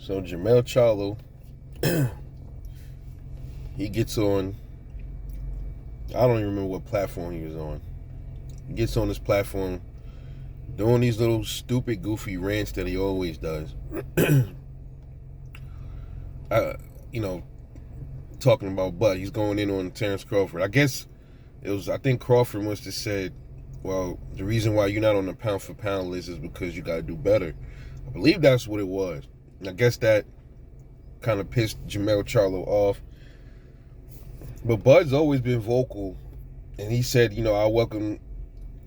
So Jermell Charlo, he gets on. I don't even remember what platform he was on. He gets on this platform, doing these little stupid, goofy rants that he always does. You know, talking about Bud. He's going in on Terence Crawford. I guess it was. I think Crawford must have said, "Well, the reason why you're not on the pound for pound list is because you got to do better." I believe that's what it was. I guess that kind of pissed Jermell Charlo off. But Bud's always been vocal, and he said, I welcome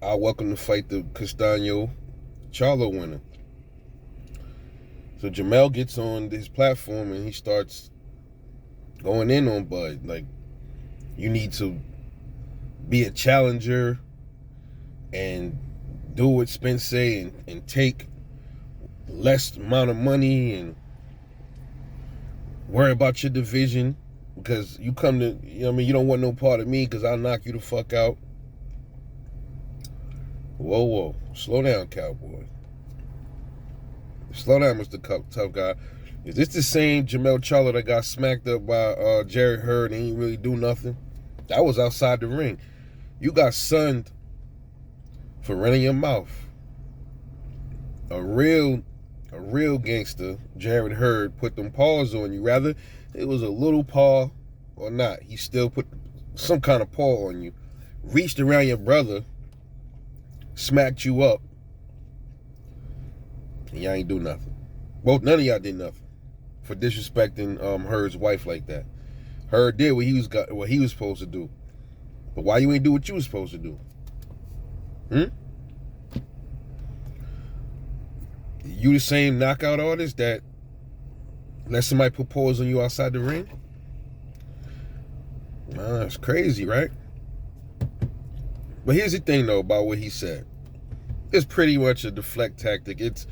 to fight the Castaño Charlo winner. So Jermell gets on this platform and he starts going in on Bud. Like, you need to be a challenger and do what Spence say and take less amount of money and worry about your division because you come to, you don't want no part of me because I'll knock you the fuck out. Whoa. Slow down, cowboy. Slow down, Mr. Tough Guy. Is this the same Jermell Charlo that got smacked up by Jerry Hurd and he ain't really do nothing? That was outside the ring. You got sunned for running your mouth. A real gangster, Jared Hurd, put them paws on you. Rather, it was a little paw or not. He still put some kind of paw on you. Reached around your brother, smacked you up, and y'all ain't do nothing. None of y'all did nothing for disrespecting Hurd's wife like that. Hurd did what he was supposed to do. But why you ain't do what you was supposed to do? You the same knockout artist that let somebody put paws on you outside the ring? Nah, it's crazy, right? But here's the thing, though, about what he said. It's pretty much a deflect tactic. It's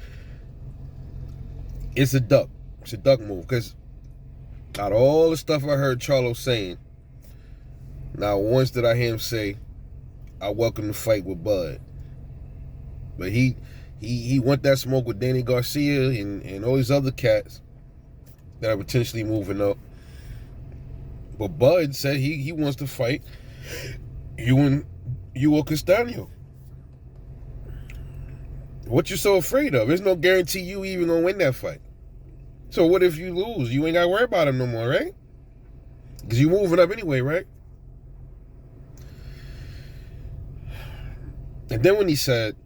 a duck. It's a duck move. Because out of all the stuff I heard Charlo saying, not once did I hear him say, I welcome the fight with Bud. But he went that smoke with Danny Garcia and all these other cats that are potentially moving up. But Bud said he wants to fight you or Castaño. What you so afraid of? There's no guarantee you even gonna win that fight. So what if you lose? You ain't gotta worry about him no more, right? Because you moving up anyway, right? And then when he said,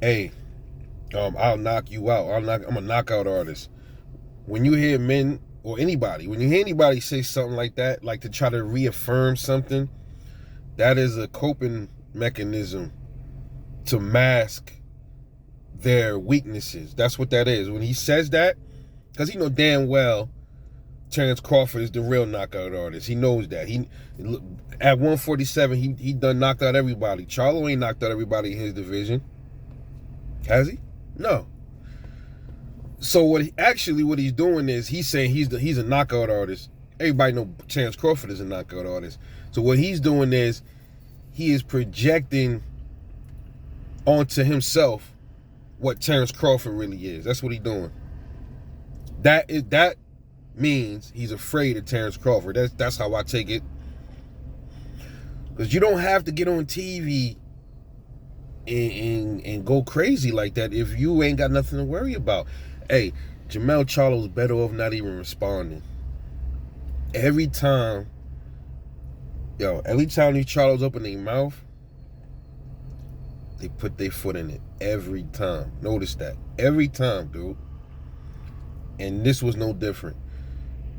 hey, I'll knock you out. I'm a knockout artist. When you hear men or anybody, when you hear anybody say something like that, like to try to reaffirm something, that is a coping mechanism to mask their weaknesses. That's what that is. When he says that, because he know damn well Terence Crawford is the real knockout artist. He knows that. At 147, he done knocked out everybody. Charlo ain't knocked out everybody in his division. Has he? No. So what he's doing is he's saying he's a knockout artist. Everybody know Terence Crawford is a knockout artist. So what he's doing is he is projecting onto himself what Terence Crawford really is. That's what he's doing. That means he's afraid of Terence Crawford. That's how I take it. Because you don't have to get on TV and go crazy like that if you ain't got nothing to worry about. Hey, Jermell Charlo's better off not even responding. Every time these Charlos open their mouth, they put their foot in it. Every time. Notice that. Every time, dude. And this was no different.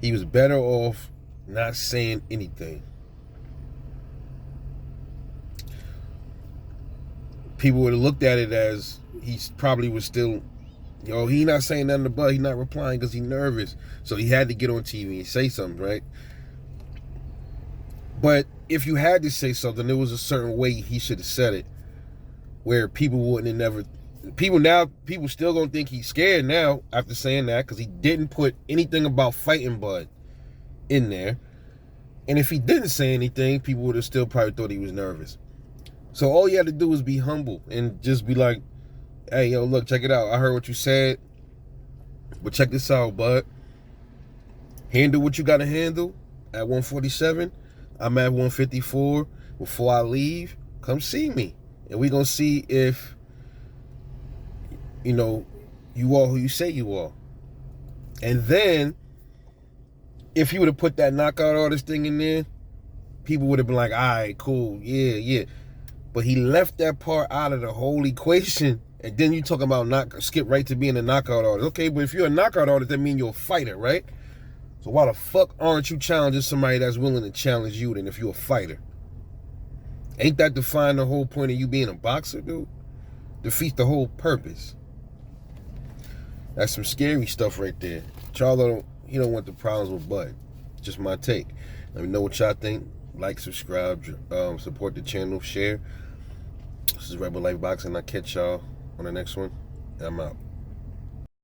He was better off not saying anything. People would have looked at it as he probably was still, he not saying nothing to Bud. He not replying because he's nervous. So he had to get on TV and say something, right? But if you had to say something, there was a certain way he should have said it, where people wouldn't have never. People still gonna think he's scared now after saying that because he didn't put anything about fighting Bud in there. And if he didn't say anything, people would have still probably thought he was nervous. So all you had to do was be humble and just be like, hey, look, check it out. I heard what you said. But check this out, bud. Handle what you got to handle at 147. I'm at 154. Before I leave, come see me. And we're going to see if, you are who you say you are. And then, if you would have put that knockout artist thing in there, people would have been like, all right, cool, yeah. But he left that part out of the whole equation. And then you talking about skip right to being a knockout artist. Okay, but if you're a knockout artist, that means you're a fighter, right? So why the fuck aren't you challenging somebody that's willing to challenge you then if you're a fighter? Ain't that define the whole point of you being a boxer, dude? Defeats the whole purpose. That's some scary stuff right there. Charlo, he don't want the problems with Bud. Just my take. Let me know what y'all think. Like, subscribe, support the channel, share. This is Rebel Life Boxing. I'll catch y'all on the next one. I'm out.